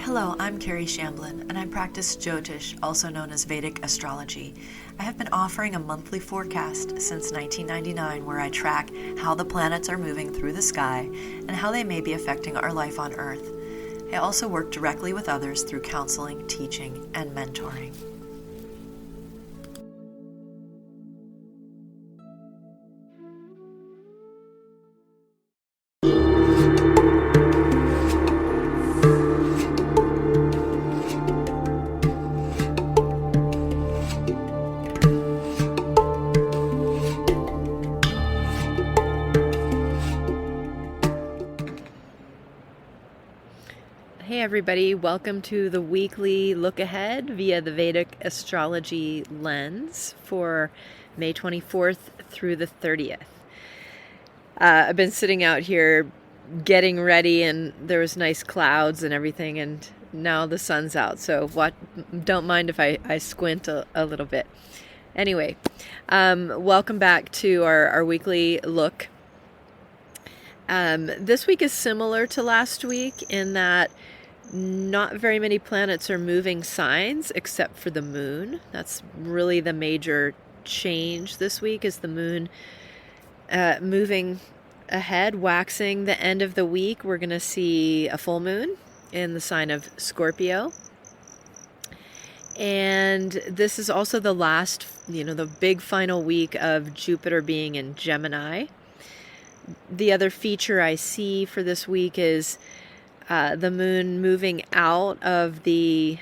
Hello, I'm Kerry, Shamblin, and I practice Jyotish, also known as Vedic Astrology. I have been offering a monthly forecast since 1999 where I track how the planets are moving through the sky and how they may be affecting our life on Earth. I also work directly with others through counseling, teaching, and mentoring. Hey everybody, welcome to the weekly look ahead via the Vedic Astrology lens for May 24th through the 30th. I've been sitting out here getting ready and there was nice clouds and everything, and now the sun's out, so don't mind if I squint a little bit. Anyway, welcome back to our weekly look. This week is similar to last week in that not very many planets are moving signs except for the moon. That's really the major change this week, is the moon moving ahead, waxing the end of the week. We're going to see a full moon in the sign of Scorpio. And this is also the last, the big final week of Jupiter being in Gemini. The other feature I see for this week is the moon moving out of the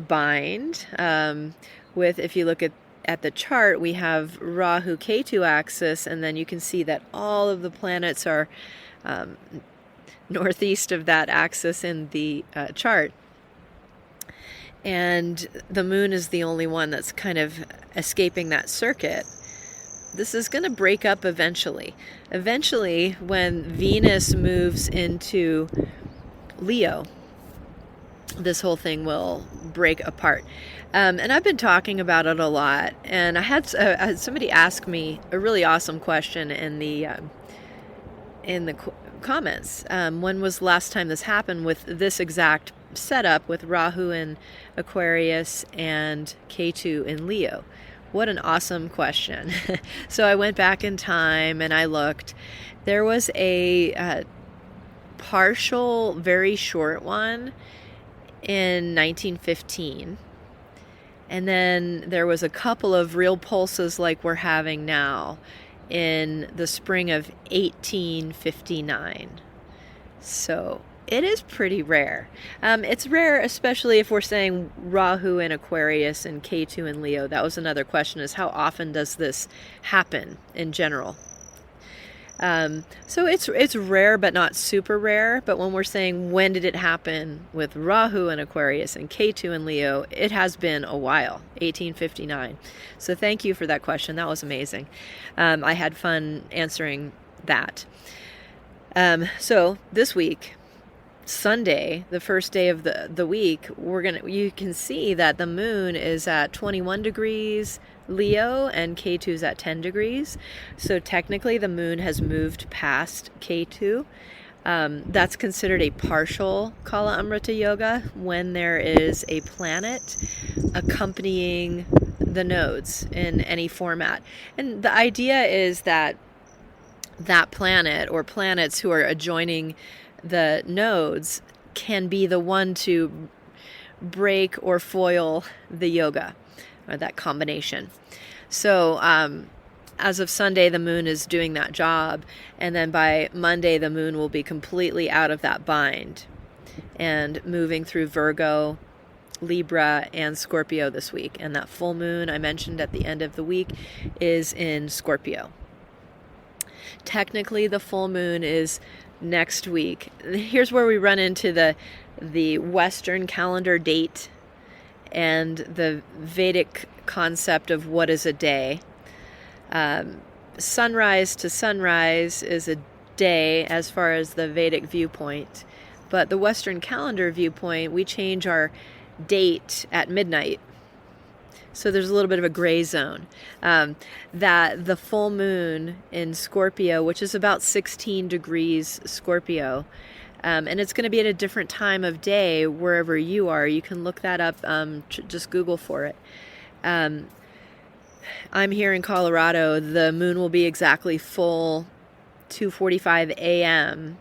bind. If you look at the chart, we have Rahu Ketu axis, and then you can see that all of the planets are northeast of that axis in the chart. And the moon is the only one that's kind of escaping that circuit. This is going to break up eventually. Eventually, when Venus moves into Leo, this whole thing will break apart. And I've been talking about it a lot. And I had somebody ask me a really awesome question in the comments. When was the last time this happened with this exact setup with Rahu in Aquarius and Ketu in Leo? What an awesome question. So I went back in time and I looked. There was a partial, very short one in 1915. And then there was a couple of real pulses like we're having now in the spring of 1859. So it is pretty rare. It's rare, especially if we're saying Rahu in Aquarius and Ketu in Leo. That was another question, is how often does this happen in general? So it's rare, but not super rare. But when we're saying when did it happen with Rahu in Aquarius and Ketu in Leo, it has been a while, 1859. So thank you for that question. That was amazing. I had fun answering that. So this week, Sunday, the first day of the week, you can see that the moon is at 21 degrees Leo and Ketu's at 10 degrees. So technically the moon has moved past Ketu. That's considered a partial Kala Amrita Yoga when there is a planet accompanying the nodes in any format. And the idea is that planet or planets who are adjoining the nodes can be the one to break or foil the yoga, or that combination. So as of Sunday, the moon is doing that job, and then by Monday, the moon will be completely out of that bind and moving through Virgo, Libra, and Scorpio this week. And that full moon I mentioned at the end of the week is in Scorpio. Technically, the full moon is next week. Here's where we run into the Western calendar date and the Vedic concept of what is a day. Sunrise to sunrise is a day as far as the Vedic viewpoint, but the Western calendar viewpoint, we change our date at midnight. So there's a little bit of a gray zone. That the full moon in Scorpio, which is about 16 degrees Scorpio, and it's going to be at a different time of day wherever you are. You can look that up, just Google for it. I'm here in Colorado. The moon will be exactly full 2:45 a.m.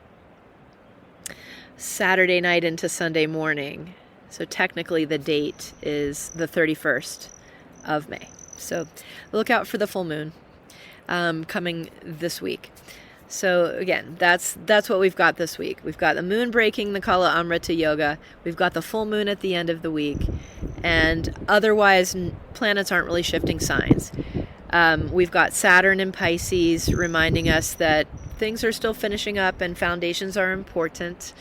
Saturday night into Sunday morning. So technically the date is the 31st of May. So look out for the full moon coming this week. So again, that's what we've got this week. We've got the moon breaking the Kala Amrita Yoga. We've got the full moon at the end of the week. And otherwise, planets aren't really shifting signs. We've got Saturn in Pisces reminding us that things are still finishing up and foundations are important.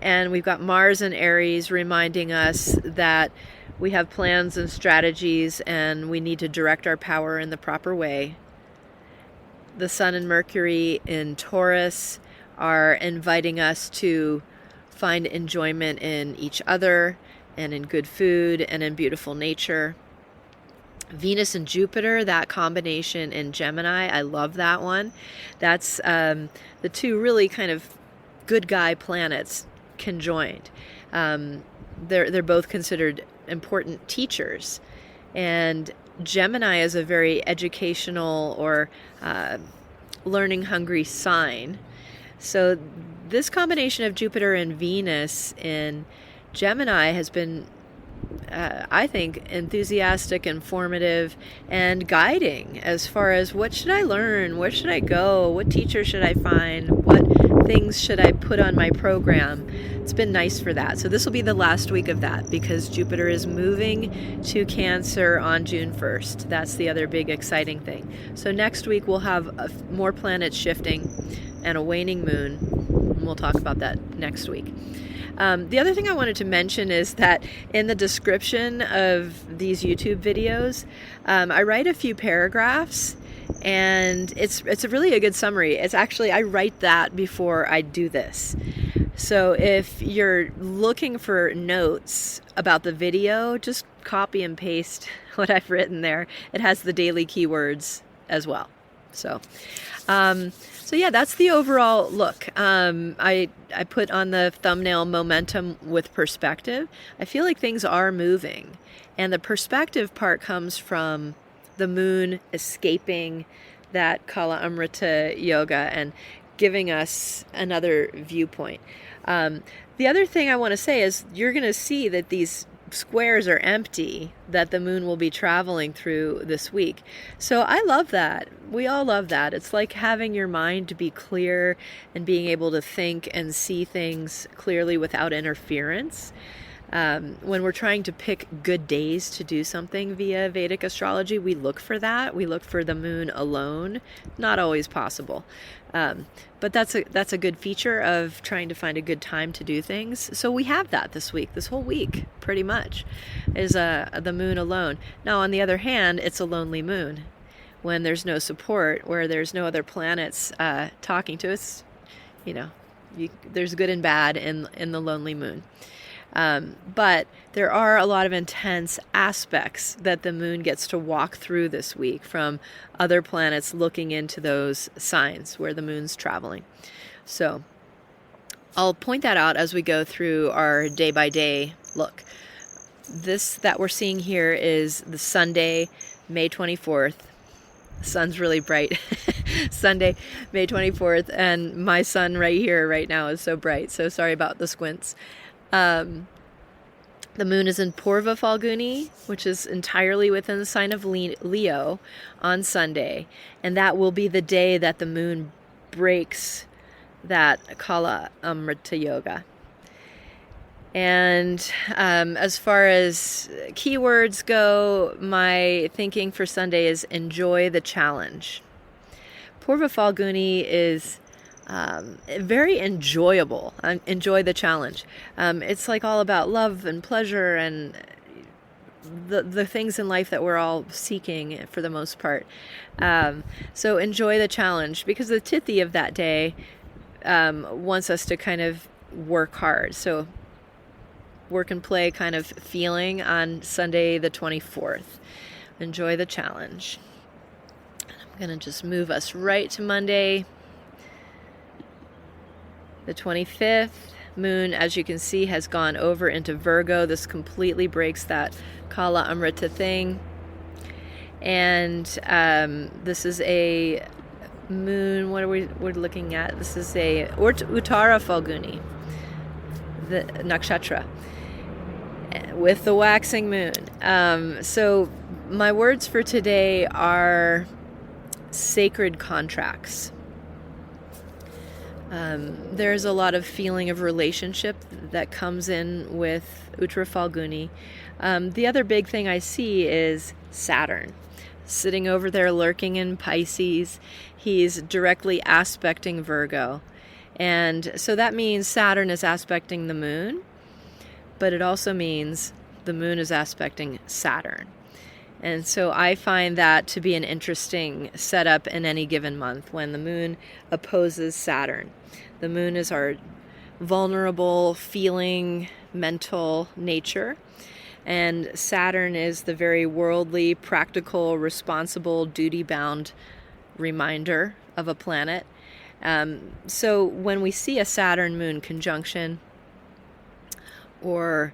And we've got Mars in Aries reminding us that we have plans and strategies and we need to direct our power in the proper way. The Sun and Mercury in Taurus are inviting us to find enjoyment in each other and in good food and in beautiful nature. Venus and Jupiter, that combination in Gemini, I love that one. That's the two really kind of good guy planets conjoined. They're both considered important teachers, and Gemini is a very educational or learning hungry sign. So this combination of Jupiter and Venus in Gemini has been I think enthusiastic, informative, and guiding as far as what should I learn, where should I go, what teacher should I find, what things should I put on my program. It's been nice for that. So this will be the last week of that because Jupiter is moving to Cancer on June 1st. That's the other big exciting thing. So next week we'll have more planets shifting and a waning moon. And we'll talk about that next week. The other thing I wanted to mention is that in the description of these YouTube videos, I write a few paragraphs, and it's really a good summary. It's actually, I write that before I do this. So if you're looking for notes about the video, just copy and paste what I've written there. It has the daily keywords as well. So yeah, that's the overall look. I put on the thumbnail momentum with perspective. I feel like things are moving. And the perspective part comes from the moon escaping that Kala Amrita Yoga and giving us another viewpoint. The other thing I want to say is you're going to see that these squares are empty that the moon will be traveling through this week. So I love that. We all love that. It's like having your mind to be clear and being able to think and see things clearly without interference. When we're trying to pick good days to do something via Vedic astrology, we look for that. We look for the moon alone. Not always possible. But that's a good feature of trying to find a good time to do things. So we have that this week. This whole week, pretty much, is the moon alone. Now, on the other hand, it's a lonely moon. When there's no support, where there's no other planets talking to us, there's good and bad in the lonely moon. But there are a lot of intense aspects that the moon gets to walk through this week from other planets looking into those signs where the moon's traveling. So I'll point that out as we go through our day-by-day look. This that we're seeing here is the Sunday, May 24th. The sun's really bright. Sunday, May 24th, and my sun right here right now is so bright, so sorry about the squints. The moon is in Purva Falguni, which is entirely within the sign of Leo on Sunday, and that will be the day that the moon breaks that Kala Amrita Yoga. And as far as keywords go, my thinking for Sunday is enjoy the challenge. Purva Falguni is very enjoyable. Enjoy the challenge. It's like all about love and pleasure and the things in life that we're all seeking for the most part. So enjoy the challenge because the Tithi of that day wants us to kind of work hard. So work and play kind of feeling on Sunday the 24th. Enjoy the challenge. I'm going to just move us right to Monday, the 25th. Moon, as you can see, has gone over into Virgo. This completely breaks that Kala Amrita thing. And this is a moon, we're looking at? This is a Uttara Falguni, the nakshatra, with the waxing moon. So my words for today are sacred contracts. There's a lot of feeling of relationship that comes in with Uttara Falguni. The other big thing I see is Saturn sitting over there lurking in Pisces. He's directly aspecting Virgo. And so that means Saturn is aspecting the moon, but it also means the moon is aspecting Saturn. And so I find that to be an interesting setup in any given month when the moon opposes Saturn. The moon is our vulnerable, feeling, mental nature. And Saturn is the very worldly, practical, responsible, duty-bound reminder of a planet. So when we see a Saturn-Moon conjunction or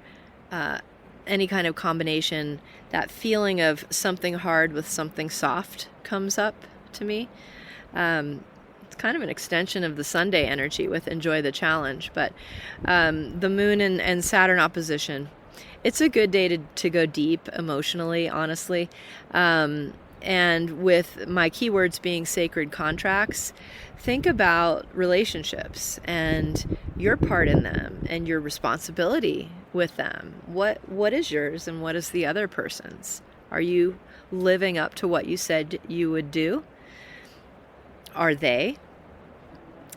any kind of combination, that feeling of something hard with something soft comes up to me. It's kind of an extension of the Sunday energy with Enjoy the Challenge, but the Moon and Saturn opposition, it's a good day to go deep emotionally, honestly. And with my keywords being sacred contracts, think about relationships and your part in them and your responsibility with them. What is yours and what is the other person's? Are you living up to what you said you would do? Are they?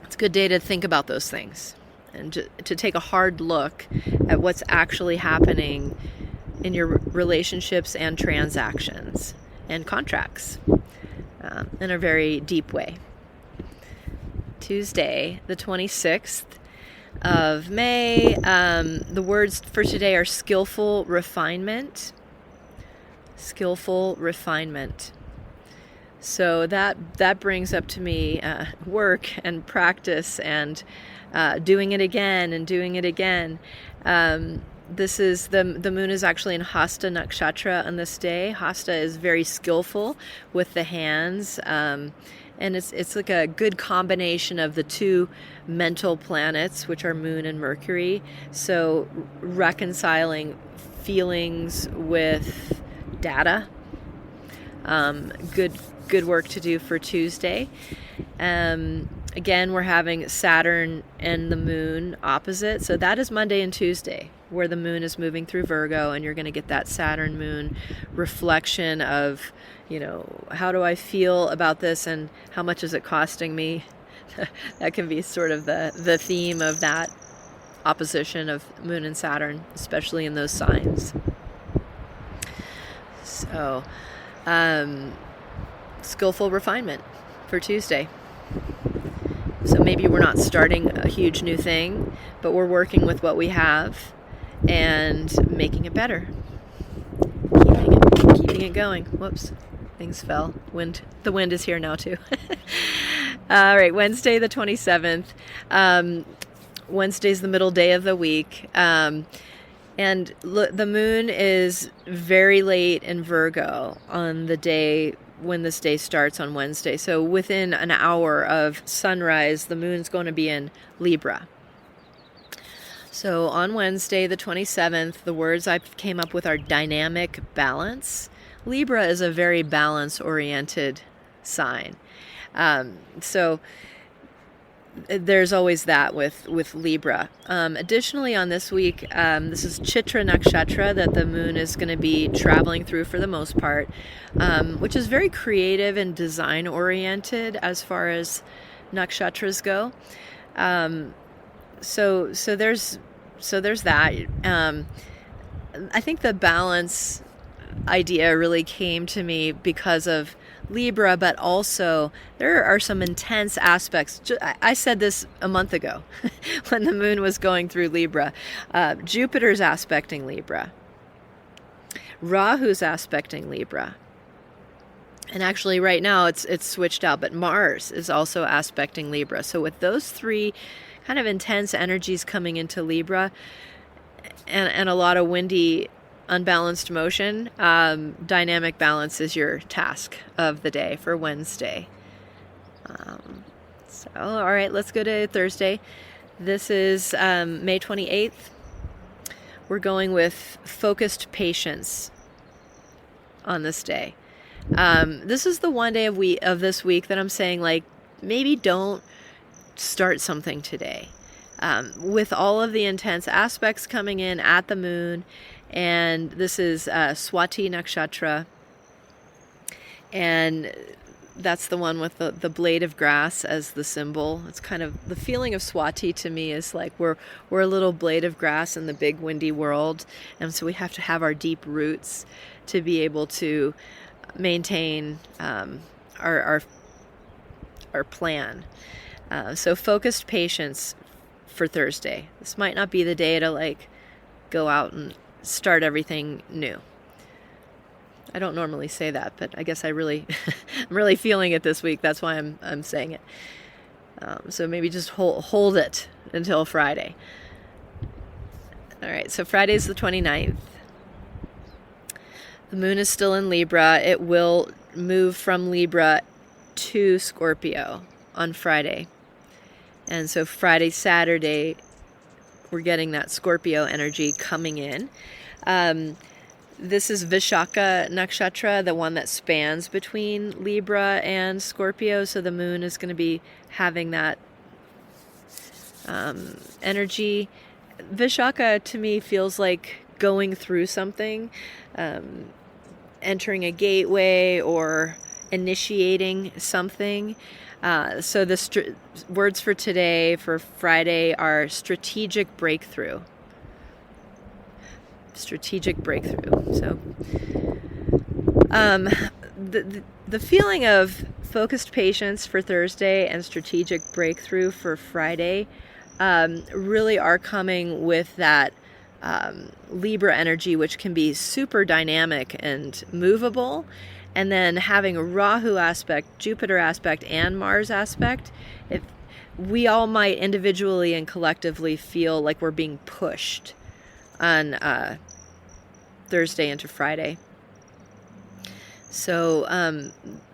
It's a good day to think about those things and to take a hard look at what's actually happening in your relationships and transactions and contracts in a very deep way. Tuesday, the 26th of May. The words for today are skillful refinement. Skillful refinement. So that brings up to me work and practice and doing it again and doing it again. This is the moon is actually in Hasta Nakshatra on this day. Hasta is very skillful with the hands, and it's like a good combination of the two mental planets, which are Moon and Mercury. So reconciling feelings with data. Good work to do for Tuesday. Again, we're having Saturn and the moon opposite. So that is Monday and Tuesday, where the moon is moving through Virgo, and you're going to get that Saturn moon reflection of, how do I feel about this and how much is it costing me? That can be sort of the theme of that opposition of moon and Saturn, especially in those signs. So, skillful refinement for Tuesday. So maybe we're not starting a huge new thing, but we're working with what we have and making it better. Keeping it going. Whoops, things fell. The wind is here now too. All right, Wednesday the 27th. Wednesday's the middle day of the week. And the moon is very late in Virgo on the day when this day starts on Wednesday. So within an hour of sunrise, the moon's going to be in Libra. So on Wednesday, the 27th, the words I came up with are dynamic balance. Libra is a very balance-oriented sign. So there's always that with Libra. Additionally, on this week, this is Chitra Nakshatra that the moon is going to be traveling through for the most part, which is very creative and design oriented as far as nakshatras go. So there's that. I think the balance idea really came to me because of Libra, but also there are some intense aspects. I said this a month ago when the moon was going through Libra. Jupiter's aspecting Libra. Rahu's aspecting Libra. And actually right now it's switched out, but Mars is also aspecting Libra. So with those three kind of intense energies coming into Libra, and a lot of windy, unbalanced motion, dynamic balance is your task of the day for Wednesday. So all right, let's go to Thursday. This is May 28th. We're going with focused patience on this day. This is the one day of this week that I'm saying, like, maybe don't start something today. With all of the intense aspects coming in at the moon, and this is Swati Nakshatra, and that's the one with the blade of grass as the symbol. It's kind of the feeling of Swati to me is like we're a little blade of grass in the big windy world, and so we have to have our deep roots to be able to maintain our plan. So focused patience for Thursday. This might not be the day to like go out and start everything new. I don't normally say that, but I guess I'm really feeling it this week. That's why I'm saying it. So maybe just hold it until Friday. All right, so Friday's the 29th. The moon is still in Libra. It will move from Libra to Scorpio on Friday. And so Friday, Saturday, we're getting that Scorpio energy coming in. This is Vishaka Nakshatra, the one that spans between Libra and Scorpio. So the moon is going to be having that energy. Vishaka to me feels like going through something, entering a gateway or initiating something. So the words for today, for Friday, are strategic breakthrough. Strategic breakthrough. So the feeling of focused patience for Thursday and strategic breakthrough for Friday really are coming with that Libra energy, which can be super dynamic and movable, and then having a Rahu aspect, Jupiter aspect, and Mars aspect. We all might individually and collectively feel like we're being pushed on Thursday into Friday. So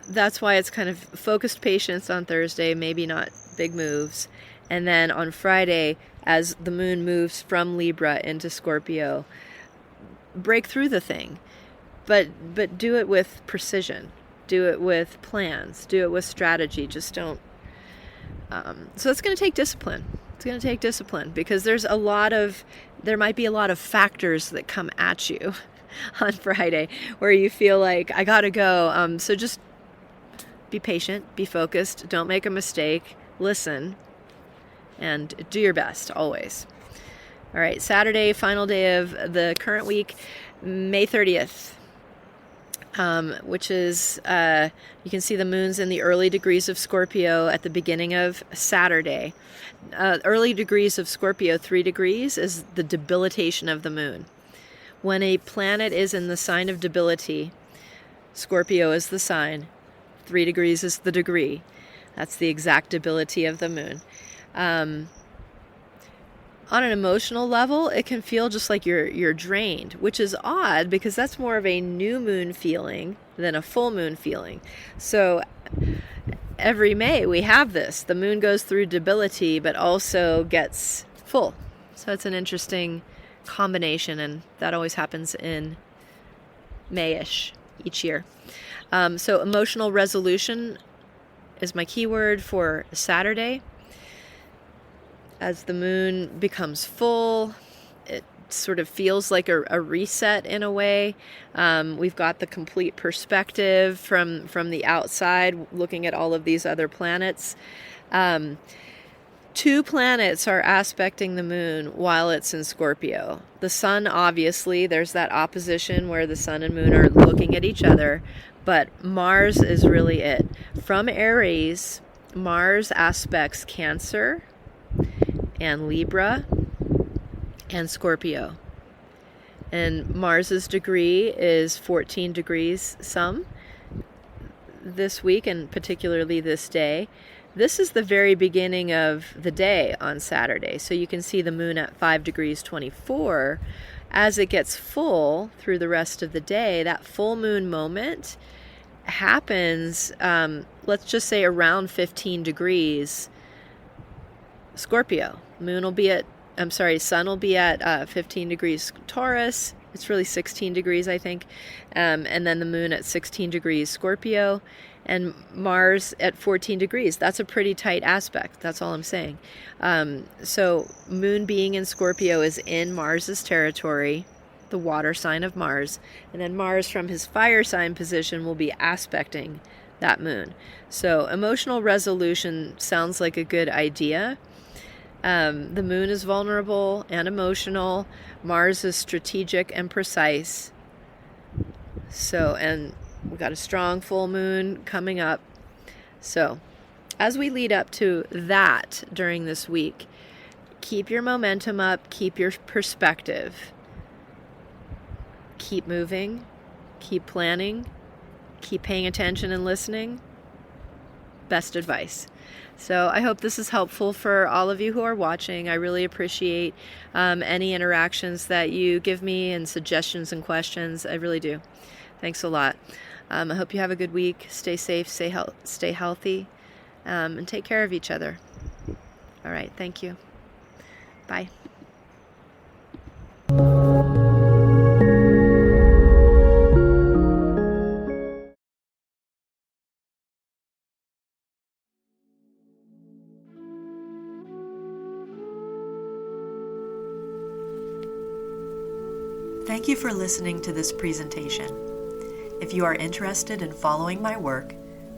that's why it's kind of focused patience on Thursday, maybe not big moves. And then on Friday, as the moon moves from Libra into Scorpio, break through the thing, but do it with precision, do it with plans, do it with strategy. Just don't. So it's going to take discipline. It's going to take discipline because there might be a lot of factors that come at you on Friday where you feel like I gotta go. So just be patient, be focused, don't make a mistake, listen, and do your best always. All right, Saturday, final day of the current week, May 30th, which is, you can see the moon's in the early degrees of Scorpio at the beginning of Saturday. Early degrees of Scorpio, 3 degrees, is the debilitation of the moon. When a planet is in the sign of debility, Scorpio is the sign, 3 degrees is the degree. That's the exact debility of the moon. On an emotional level, it can feel just like you're drained, which is odd because that's more of a new moon feeling than a full moon feeling. So every May we have this. The moon goes through debility but also gets full. So it's an interesting combination, and that always happens in May-ish each year. So emotional resolution is my keyword for Saturday. As the moon becomes full, it sort of feels like a reset in a way. We've got the complete perspective from the outside, looking at all of these other planets. 2 planets are aspecting the moon while it's in Scorpio. The sun, obviously, there's that opposition where the sun and moon are looking at each other, but Mars is really it. From Aries, Mars aspects Cancer and Libra and Scorpio. And Mars's degree is 14 degrees some. this week, and particularly this day, this is the very beginning of the day on Saturday. So you can see the moon at 5 degrees 24. As it gets full through the rest of the day, that full moon moment happens, let's just say around 15 degrees Scorpio. Sun will be at 15 degrees Taurus. It's really 16 degrees, I think. And then the moon at 16 degrees Scorpio, and Mars at 14 degrees. That's a pretty tight aspect. That's all I'm saying. So moon being in Scorpio is in Mars's territory, the water sign of Mars. And then Mars from his fire sign position will be aspecting that moon. So emotional resolution sounds like a good idea. The moon is vulnerable and emotional. Mars is strategic and precise. So, and we've got a strong full moon coming up. So, as we lead up to that during this week, keep your momentum up, keep your perspective. Keep moving, keep planning, keep paying attention and listening. Best advice. So I hope this is helpful for all of you who are watching. I really appreciate any interactions that you give me and suggestions and questions. I really do. Thanks a lot. I hope you have a good week. Stay safe, stay healthy, and take care of each other. All right. Thank you. Bye. Thank you for listening to this presentation. If you are interested in following my work,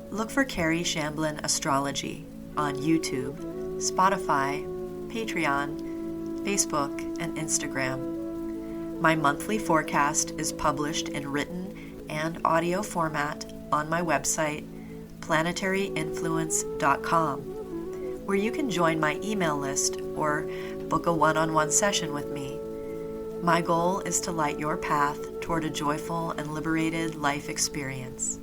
look for Kerry Shamblin Astrology on YouTube, Spotify, Patreon, Facebook, and Instagram. My monthly forecast is published in written and audio format on my website, planetaryinfluence.com, where you can join my email list or book a one-on-one session with me. My goal is to light your path toward a joyful and liberated life experience.